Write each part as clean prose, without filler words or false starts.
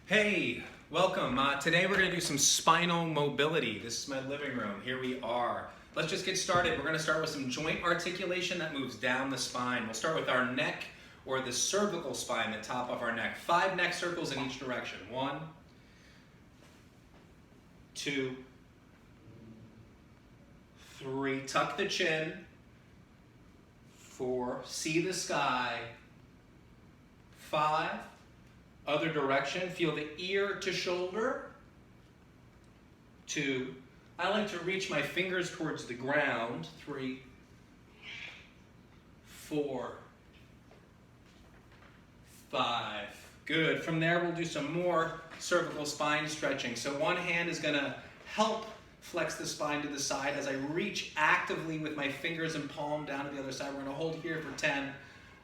Hey, welcome. Today we're going to do some spinal mobility. This is my living room. Here we are. Let's just get started. We're going to start with some joint articulation that moves down the spine. We'll start with our neck or the cervical spine, the top of our neck. 5 neck circles in each direction. 1, 2, 3. Tuck the chin. 4. See the sky. 5. Other direction, feel the ear to shoulder. 2, I like to reach my fingers towards the ground. 3, 4, 5. Good. From there, we'll do some more cervical spine stretching. So one hand is going to help flex the spine to the side as I reach actively with my fingers and palm down to the other side. We're going to hold here for 10,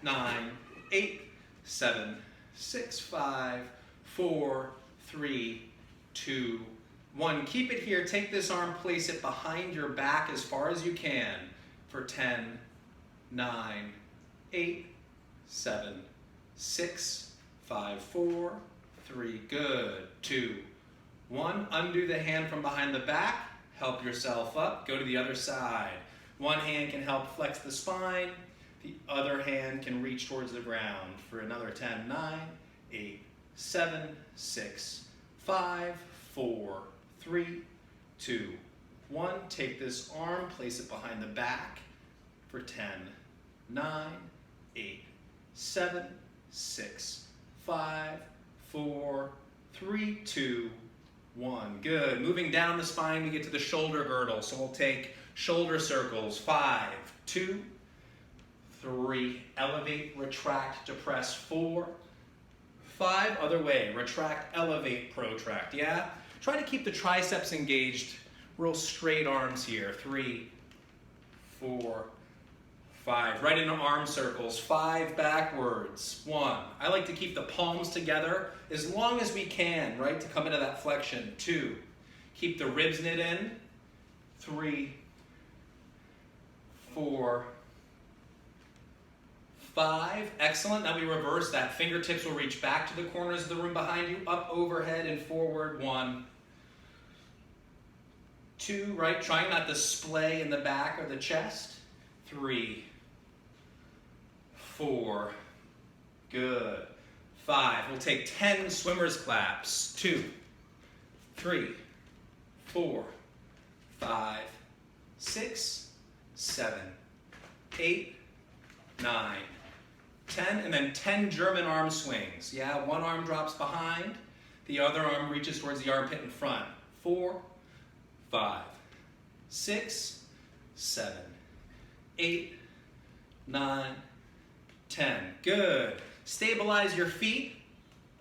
9, 8, 7, 6, 5, 4, 3, 2, 1. Keep it here. Take this arm, place it behind your back as far as you can for 10, 9, 8, 7, 6, 5, 4, 3. Good. 2, 1. Undo the hand from behind the back. Help yourself up. Go to the other side. One hand can help flex the spine. The other hand can reach towards the ground for another 10, 9, 8, 7, 6, 5, 4, 3, 2, 1. Take this arm, place it behind the back for 10, 9, 8, 7, 6, 5, 4, 3, 2, 1. Good. Moving down the spine, we get to the shoulder girdle. So we'll take shoulder circles. 5, 2, 3, elevate, retract, depress. 4, 5, other way, retract, elevate, protract. Yeah? Try to keep the triceps engaged, real straight arms here. 3, 4, 5. Right into arm circles. 5 backwards. 1. I like to keep the palms together as long as we can, right, to come into that flexion. 2. Keep the ribs knit in. 3, 4, 5. Excellent. Now we reverse that. Fingertips will reach back to the corners of the room behind you, up, overhead, and forward. 1, 2, right? Trying not to splay in the back or the chest. 3, 4. Good. 5. We'll take 10 swimmer's claps. 2, 3, 4, 5, 6, 7, 8, 9, 10, and then 10 German arm swings. Yeah, one arm drops behind, the other arm reaches towards the armpit in front. 4, 5, 6, 7, 8, 9, 10. Good. Stabilize your feet.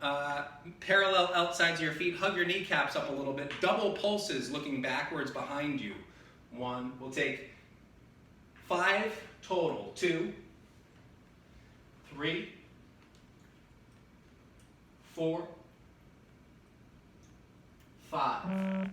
Parallel outsides of your feet. Hug your kneecaps up a little bit. Double pulses looking backwards behind you. 1. We'll take 5 total. 2, 3, 4, 5.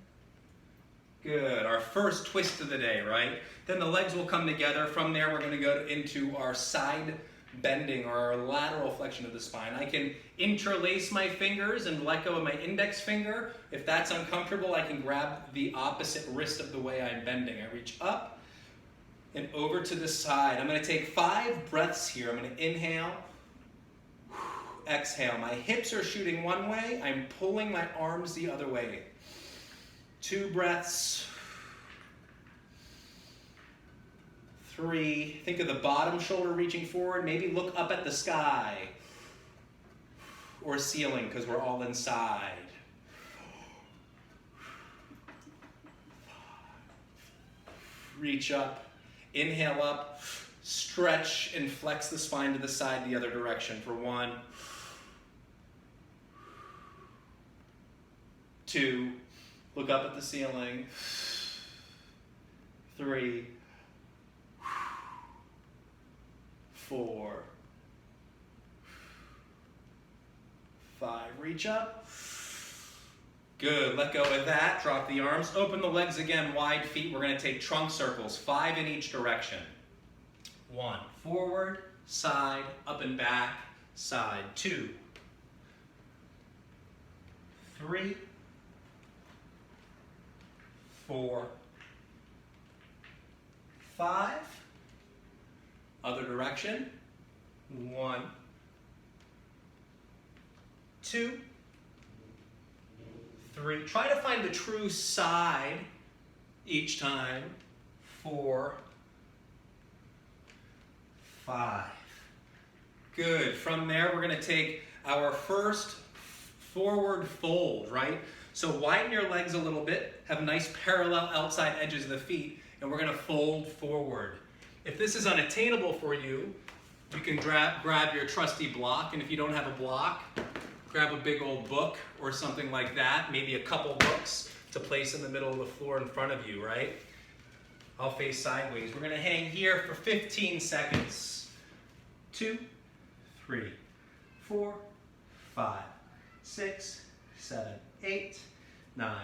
Good. Our first twist of the day, right? Then the legs will come together. From there, we're going to go into our side bending or our lateral flexion of the spine. I can interlace my fingers and let go of my index finger. If that's uncomfortable, I can grab the opposite wrist of the way I'm bending. I reach up and over to the side. I'm going to take 5 breaths here. I'm going to inhale, exhale. My hips are shooting one way. I'm pulling my arms the other way. 2 breaths. 3. Think of the bottom shoulder reaching forward. Maybe look up at the sky or ceiling because we're all inside. Reach up. Inhale up, stretch and flex the spine to the side the other direction for 1, 2, look up at the ceiling, 3, 4, 5, reach up. Good, let go of that, drop the arms, open the legs again, wide feet. We're going to take trunk circles, 5 in each direction. 1, forward, side, up and back, side. 2, 3, 4, 5. Other direction. 1, 2, 3. Try to find the true side each time. 4, 5. Good. From there, we're going to take our first forward fold, right? So widen your legs a little bit, have nice parallel outside edges of the feet, and we're going to fold forward. If this is unattainable for you, you can grab your trusty block, and if you don't have a block, grab a big old book or something like that, maybe a couple books to place in the middle of the floor in front of you, right? I'll face sideways. We're going to hang here for 15 seconds. 2, 3, 4, 5, 6, 7, 8, 9,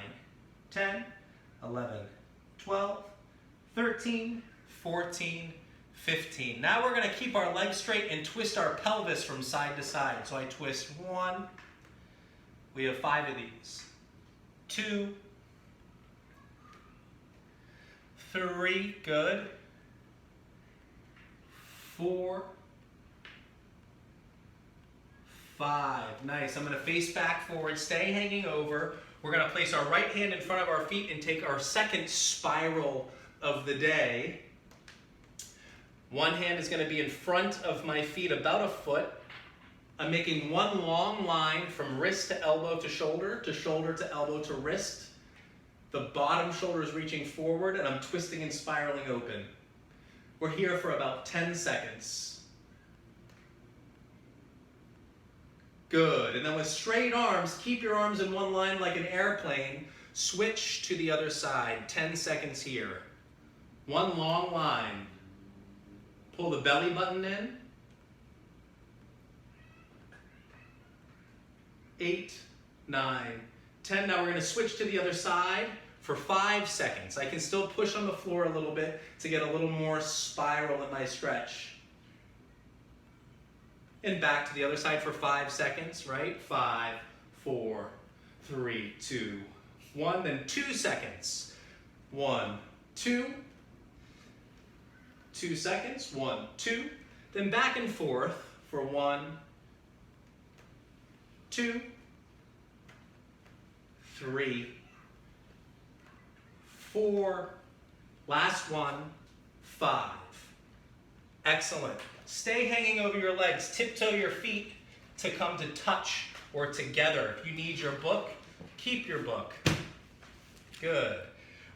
10, 11, 12, 13, 14, 15. Now we're going to keep our legs straight and twist our pelvis from side to side. So I twist 1. We have 5 of these. 2, 3, good. 4, 5, nice. I'm going to face back forward, stay hanging over. We're going to place our right hand in front of our feet and take our second spiral of the day. One hand is going to be in front of my feet about a foot. I'm making one long line from wrist to elbow to elbow to wrist. The bottom shoulder is reaching forward and I'm twisting and spiraling open. We're here for about 10 seconds. Good. And then with straight arms, keep your arms in one line like an airplane. Switch to the other side. 10 seconds here. One long line. Pull the belly button in. 8, 9, 10. Now we're going to switch to the other side for 5 seconds. I can still push on the floor a little bit to get a little more spiral in my stretch. And back to the other side for 5 seconds, right? 5, 4, 3, 2, 1. Then 2 seconds. 1, 2. 2 seconds. 1, 2. Then back and forth for 1, 2, 3, 4. Last one. 5. Excellent. Stay hanging over your legs. Tiptoe your feet to come to touch or together. If you need your book, keep your book. Good.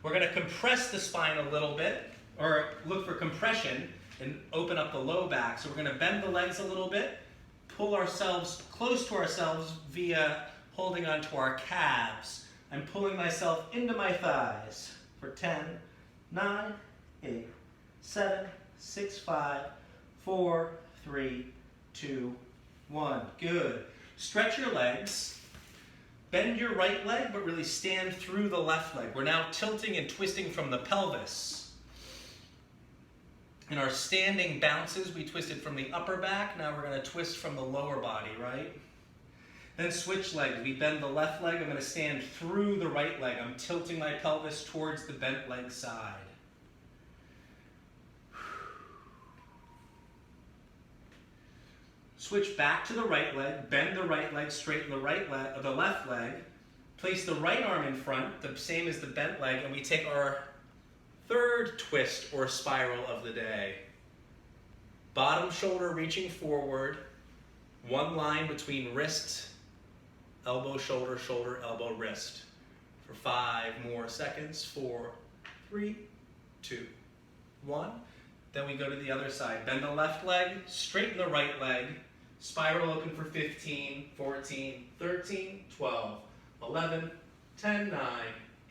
We're going to compress the spine a little bit, or look for compression and open up the low back. So we're going to bend the legs a little bit, pull ourselves close to ourselves via holding onto our calves. I'm pulling myself into my thighs for 10, 9, 8, 7, 6, 5, 4, 3, 2, 1. Good. Stretch your legs. Bend your right leg, but really stand through the left leg. We're now tilting and twisting from the pelvis. In our standing bounces, we twisted from the upper back. Now we're going to twist from the lower body, right? Then switch legs. We bend the left leg. I'm going to stand through the right leg. I'm tilting my pelvis towards the bent leg side. Switch back to the right leg, bend the right leg, straighten the the left leg, place the right arm in front, the same as the bent leg, and we take our third twist or spiral of the day. Bottom shoulder reaching forward, one line between wrist, elbow, shoulder, shoulder, elbow, wrist. For 5 more seconds. 4, 3, 2, 1. Then we go to the other side. Bend the left leg, straighten the right leg, spiral open for 15, 14, 13, 12, 11, 10, 9,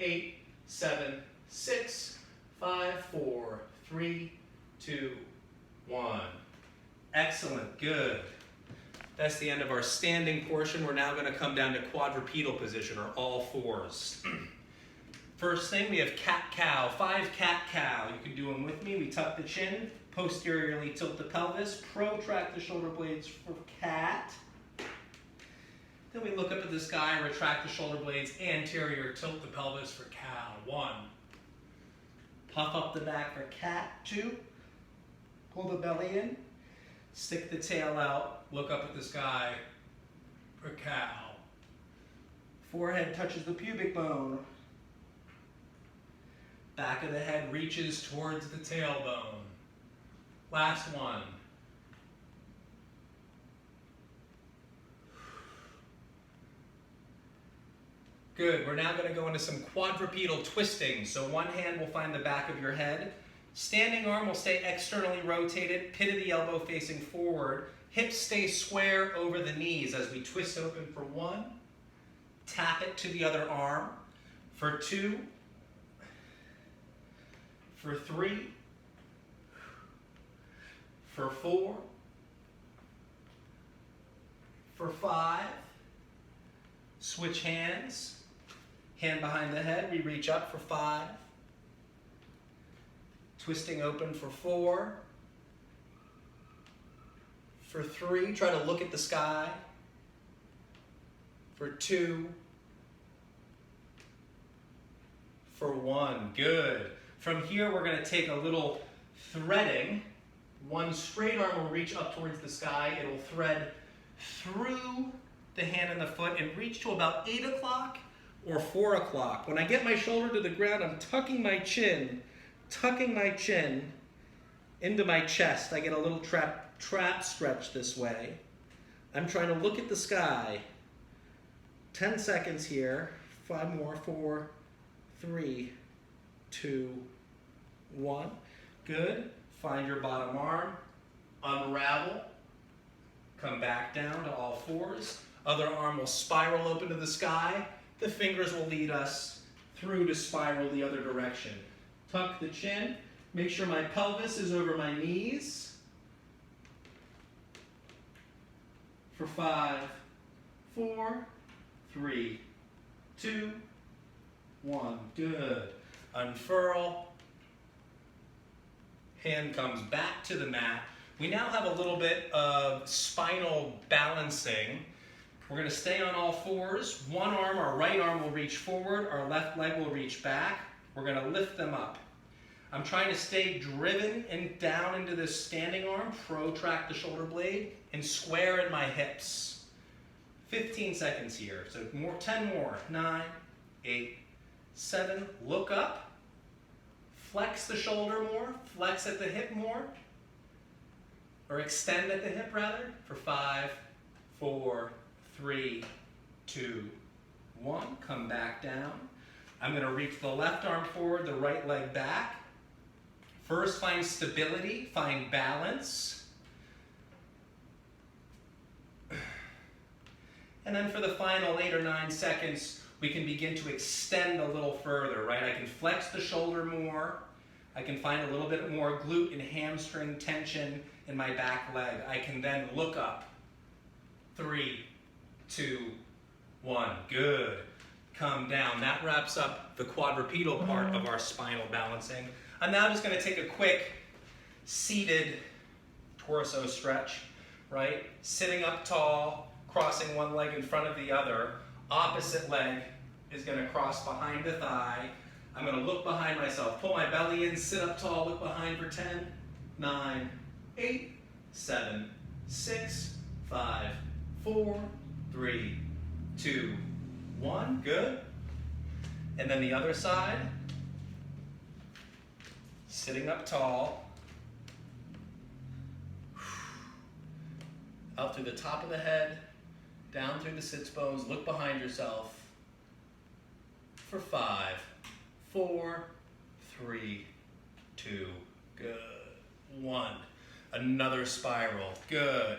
8, 7, 6, 5, 4, 3, 2, 1. Excellent, good. That's the end of our standing portion. We're now going to come down to quadrupedal position, or all fours. First thing, we have cat-cow, 5 cat-cow. You can do them with me. We tuck the chin, posteriorly tilt the pelvis, protract the shoulder blades for cat. Then we look up at the the sky, retract the shoulder blades, anterior, tilt the pelvis for cow. 1. Puff up the back for cat. 2. Pull the belly in. Stick the tail out. Look up at the sky for cow. Forehead touches the pubic bone. Back of the head reaches towards the tailbone. Last one. Good. We're now going to go into some quadrupedal twisting. So one hand will find the back of your head. Standing arm will stay externally rotated, pit of the elbow facing forward. Hips stay square over the knees as we twist open for 1. Tap it to the other arm. For 2. For 3. For 4. For 5. Switch hands. Hand behind the head, we reach up for 5. Twisting open for 4. For 3, try to look at the sky. For 2. For 1, good. From here, we're going to take a little threading. One straight arm will reach up towards the sky. It'll thread through the hand and the foot and reach to about 8 o'clock or 4 o'clock. When I get my shoulder to the ground, I'm tucking my chin into my chest. I get a little trap stretch this way. I'm trying to look at the sky. 10 seconds here. 5 more. 4, 3, 2, 1. Good. Find your bottom arm. Unravel. Come back down to all fours. Other arm will spiral open to the sky. The fingers will lead us through to spiral the other direction. Tuck the chin. Make sure my pelvis is over my knees. For 5, 4, 3, 2, 1. Good. Unfurl. Hand comes back to the mat. We now have a little bit of spinal balancing. We're going to stay on all fours. One arm, our right arm will reach forward. Our left leg will reach back. We're going to lift them up. I'm trying to stay driven and down into this standing arm, protract the shoulder blade, and square in my hips. 15 seconds here. So 10 more. 9, 8, 7. Look up. Flex the shoulder more. Flex at the hip more. Or extend at the hip rather. For 5, 4, 3, 2, 1. Come back down. I'm going to reach the left arm forward, the right leg back. First, find stability, find balance. And then for the final 8 or 9 seconds, we can begin to extend a little further, right? I can flex the shoulder more. I can find a little bit more glute and hamstring tension in my back leg. I can then look up. 3, 2, 1. Good. Come down. That wraps up the quadrupedal part of our spinal balancing. I'm now just going to take a quick seated torso stretch, right? Sitting up tall, crossing one leg in front of the other. Opposite leg is going to cross behind the thigh. I'm going to look behind myself, pull my belly in, sit up tall, look behind for 10, 9, 8, 7, 6, 5, 4, 3, 2, 1. Good. And then the other side. Sitting up tall. Up through the top of the head. Down through the sits bones. Look behind yourself. For 5, 4, 3, 2. Good. 1. Another spiral. Good.